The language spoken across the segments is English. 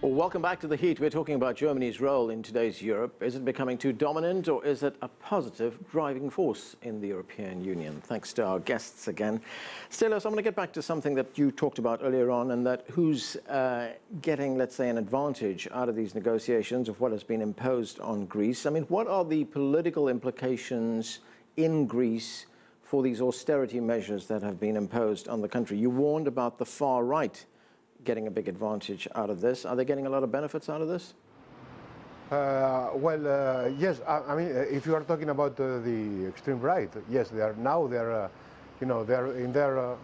Well, welcome back to The Heat. We're talking about Germany's role in today's Europe. Is it becoming too dominant, or is it a positive driving force in the European Union? Thanks to our guests again. Stelios, I'm going to get back to something that you talked about earlier on, and that who's getting, let's say, an advantage out of these negotiations of what has been imposed on Greece. I mean, what are the political implications in Greece for these austerity measures that have been imposed on the country? You warned about the far right getting a big advantage out of this. Are they getting a lot of benefits out of this? Yes. I mean, if you are talking about the extreme right, yes, they are now. They're in their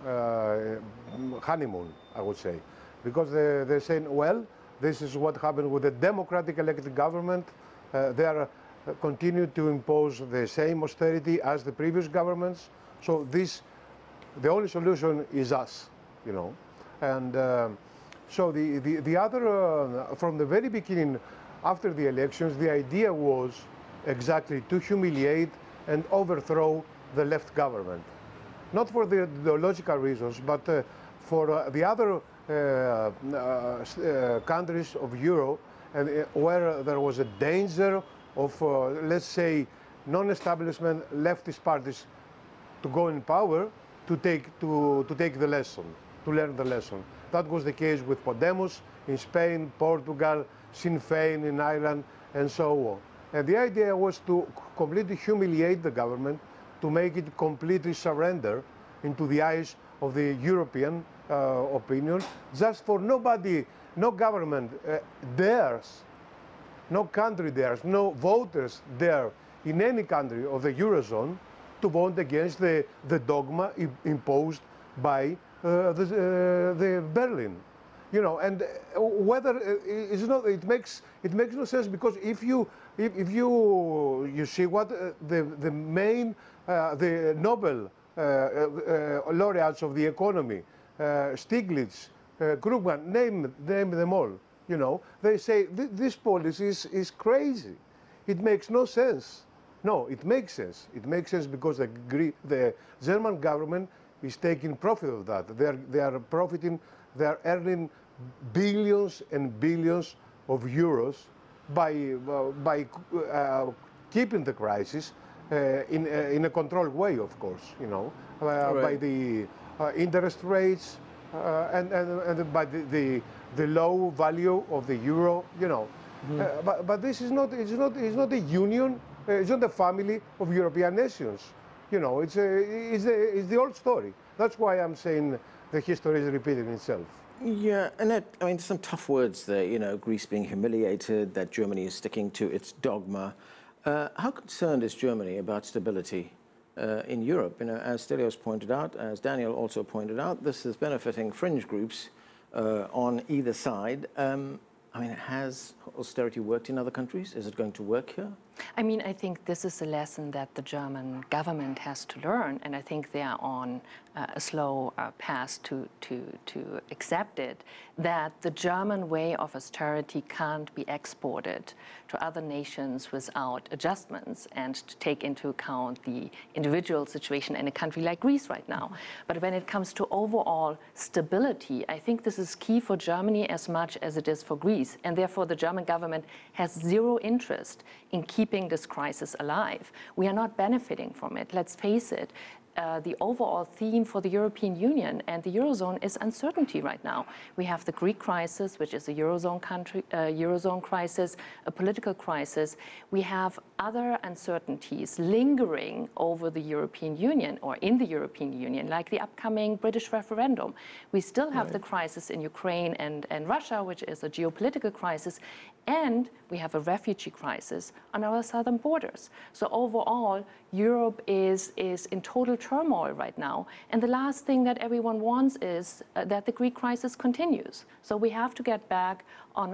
honeymoon, I would say, because they're saying, well, this is what happened with the democratic elected government. They are continue to impose the same austerity as the previous governments. So the only solution is us, and. So the other, from the very beginning, after the elections, the idea was exactly to humiliate and overthrow the left government. Not for the ideological reasons, but for the other countries of Europe, and where there was a danger of, let's say, non-establishment leftist parties to go in power, to take the lesson, to learn the lesson. That was the case with Podemos in Spain, Portugal, Sinn Féin in Ireland, and so on. And the idea was to completely humiliate the government, to make it completely surrender into the eyes of the European opinion, just for nobody, no government dares, no country dares, no voters dare in any country of the Eurozone to vote against the dogma imposed by the Berlin, and whether it's not, it makes no sense, because if you see what the main the Nobel laureates of the economy, Stiglitz, Krugman, name them all, they say this policy is crazy. It makes no sense. No, it makes sense. It makes sense because the German government is taking profit of that. They are profiting. They are earning billions and billions of euros by keeping the crisis in a controlled way, of course. Right. By the interest rates and by the low value of the euro. Mm-hmm. But this is not. It's not a union. It's not a family of European nations. It's the old story. That's why I'm saying the history is repeating itself. Yeah, Annette, I mean, some tough words there, Greece being humiliated, that Germany is sticking to its dogma. How concerned is Germany about stability in Europe? As Stelios pointed out, as Daniel also pointed out, this is benefiting fringe groups on either side. I mean, has austerity worked in other countries? Is it going to work here? I mean, I think this is a lesson that the German government has to learn, and I think they are on a slow path to accept it, that the German way of austerity can't be exported to other nations without adjustments and to take into account the individual situation in a country like Greece right now. But when it comes to overall stability, I think this is key for Germany as much as it is for Greece, and therefore the German government has zero interest in keeping this crisis alive. We are not benefiting from it, let's face it. The overall theme for the European Union and the Eurozone is uncertainty right now. We have the Greek crisis, which is a Eurozone crisis, a political crisis. We have other uncertainties lingering over the European Union or in the European Union, like the upcoming British referendum. We still have the crisis in Ukraine and Russia, which is a geopolitical crisis, and we have a refugee crisis on our southern borders. So overall, Europe is in total turmoil right now. And the last thing that everyone wants is that the Greek crisis continues. So we have to get back on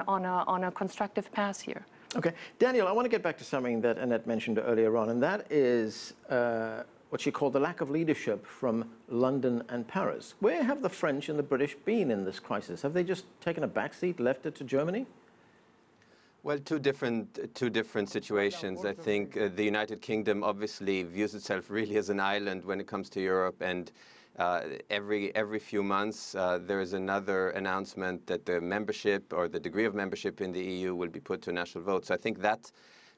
a constructive path here. Okay. Daniel, I want to get back to something that Annette mentioned earlier on, and that is what she called the lack of leadership from London and Paris. Where have the French and the British been in this crisis? Have they just taken a backseat, left it to Germany? Well, two different situations. I think the United Kingdom obviously views itself really as an island when it comes to Europe, and Every few months, there is another announcement that the membership or the degree of membership in the EU will be put to a national vote. So I think that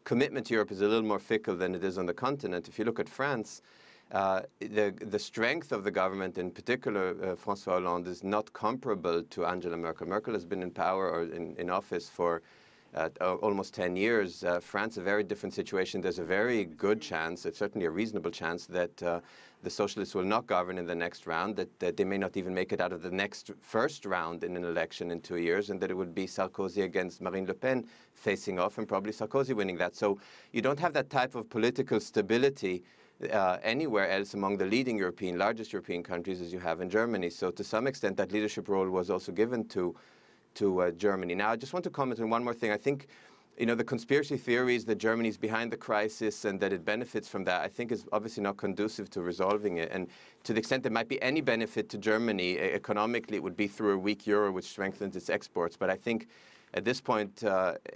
commitment to Europe is a little more fickle than it is on the continent. If you look at France, the strength of the government, in particular François Hollande, is not comparable to Angela Merkel. Merkel has been in power or in office for almost 10 years. France, a very different situation. There's a very good chance, it's certainly a reasonable chance, that the socialists will not govern in the next round, that they may not even make it out of the first round in an election in 2 years, and that it would be Sarkozy against Marine Le Pen facing off, and probably Sarkozy winning that. So you don't have that type of political stability anywhere else among the leading largest European countries as you have in Germany. So to some extent, that leadership role was also given to Germany. Now, I just want to comment on one more thing. I think, the conspiracy theories that Germany's behind the crisis and that it benefits from that, I think is obviously not conducive to resolving it. And to the extent there might be any benefit to Germany economically, it would be through a weak euro, which strengthens its exports. But I think at this point,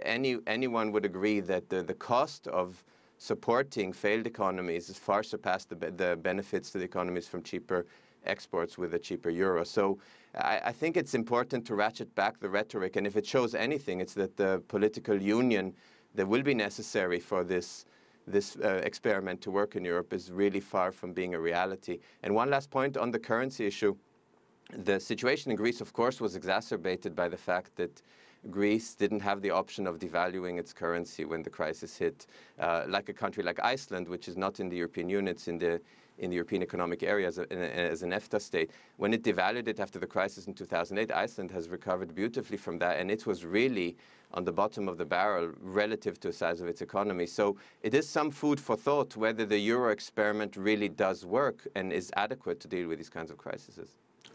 anyone would agree that the cost of supporting failed economies has far surpassed the benefits to the economies from cheaper exports with a cheaper euro. So I think it's important to ratchet back the rhetoric, and if it shows anything, it's that the political union that will be necessary for this experiment to work in Europe is really far from being a reality. And one last point on the currency issue. The situation in Greece, of course, was exacerbated by the fact that Greece didn't have the option of devaluing its currency when the crisis hit, like a country like Iceland, which is not in the European Union, it's in the European Economic Area as an EFTA state. When it devalued it after the crisis in 2008, Iceland has recovered beautifully from that, and it was really on the bottom of the barrel relative to the size of its economy. So it is some food for thought whether the euro experiment really does work and is adequate to deal with these kinds of crises.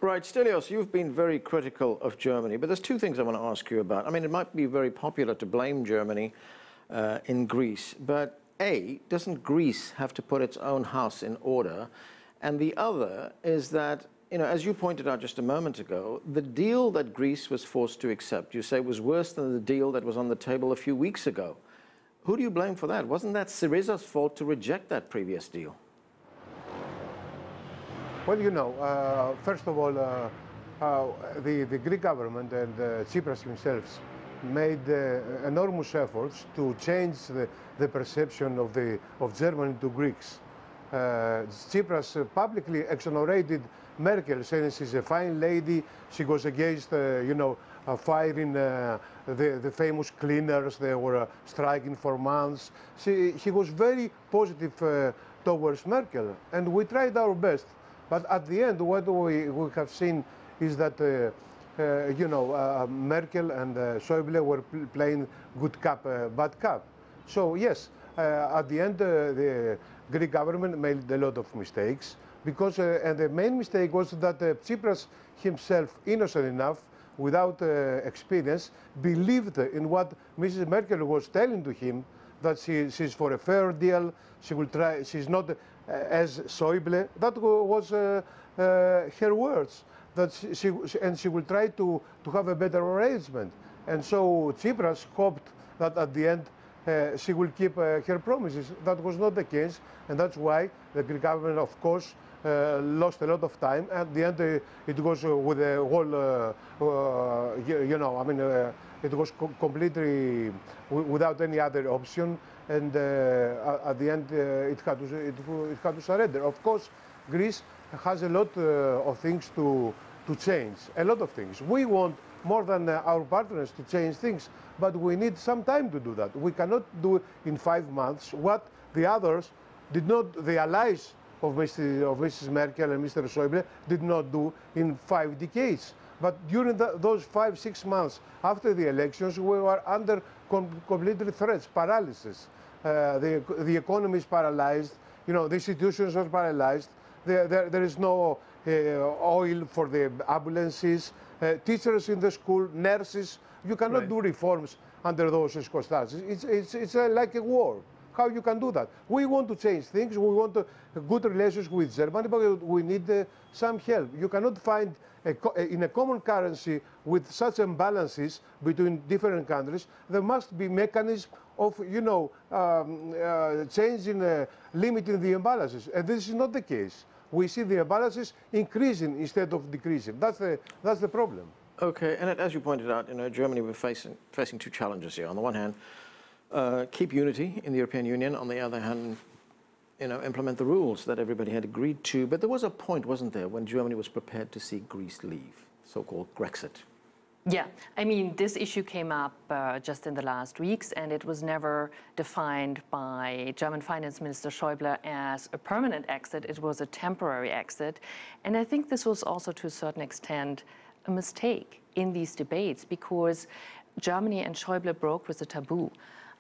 Right, Stelios, you've been very critical of Germany, but there's two things I want to ask you about. I mean, it might be very popular to blame Germany in Greece, but A, doesn't Greece have to put its own house in order? And the other is that, as you pointed out just a moment ago, the deal that Greece was forced to accept, you say, was worse than the deal that was on the table a few weeks ago. Who do you blame for that? Wasn't that Syriza's fault to reject that previous deal? Well, first of all, the Greek government and Tsipras himself made enormous efforts to change the perception of Germany to Greeks. Tsipras publicly exonerated Merkel, saying she's a fine lady. She goes against, firing the famous cleaners. They were striking for months. He was very positive towards Merkel, and we tried our best. But at the end, what we have seen is that, Merkel and Schäuble were playing good cop, bad cop. So yes, at the end, the Greek government made a lot of mistakes, because, and the main mistake was that Tsipras himself, innocent enough, without experience, believed in what Mrs. Merkel was telling to him, that she's for a fair deal, she will try, she's not as Schäuble. That was her words, that she will try to have a better arrangement. And so Tsipras hoped that at the end she will keep her promises. That was not the case, and that's why the Greek government, of course, lost a lot of time. At the end, it was with a whole, it was completely without any other option, and at the end, it had to surrender. Of course, Greece has a lot of things to change, a lot of things. We want more than our partners to change things, but we need some time to do that. We cannot do in 5 months what the others did not, the allies of Mrs. Merkel and Mr. Schäuble did not do in 5 decades. But during those 5-6 months after the elections, we were under completely threats, paralysis. The economy is paralyzed, the institutions are paralyzed. There is no oil for the ambulances, teachers in the school, nurses. You cannot do reforms under those circumstances. It's like a war. How you can do that? We want to change things. We want good relations with Germany, but we need some help. You cannot find in a common currency with such imbalances between different countries. There must be mechanisms of, changing, limiting the imbalances, and this is not the case. we see the imbalances increasing instead of decreasing. That's the problem. Okay, and as you pointed out, Germany were facing two challenges here. On the one hand, keep unity in the European Union. On the other hand, implement the rules that everybody had agreed to. But there was a point, wasn't there, when Germany was prepared to see Greece leave, so-called Grexit? Yeah, I mean, this issue came up just in the last weeks, and it was never defined by German Finance Minister Schäuble as a permanent exit. It was a temporary exit. And I think this was also, to a certain extent, a mistake in these debates, because Germany and Schäuble broke with the taboo.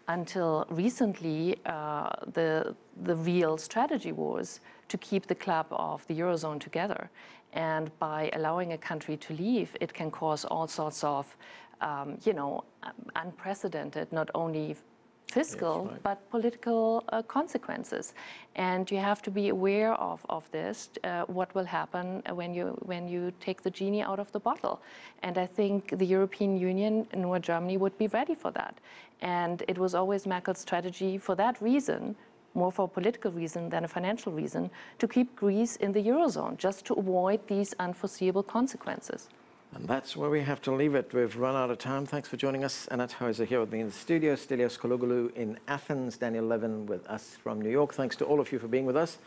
Until recently, the real strategy was to keep the club of the Eurozone together. And by allowing a country to leave, it can cause all sorts of, unprecedented, not only fiscal, but political consequences. And you have to be aware of this, what will happen when you take the genie out of the bottle. And I think the European Union, nor Germany, would be ready for that. And it was always Merkel's strategy for that reason, more for a political reason than a financial reason, to keep Greece in the Eurozone, just to avoid these unforeseeable consequences. And that's where we have to leave it. We've run out of time. Thanks for joining us. Annette Hauser here with me in the studio, Stelios Kouloglou in Athens, Daniel Levin with us from New York. Thanks to all of you for being with us.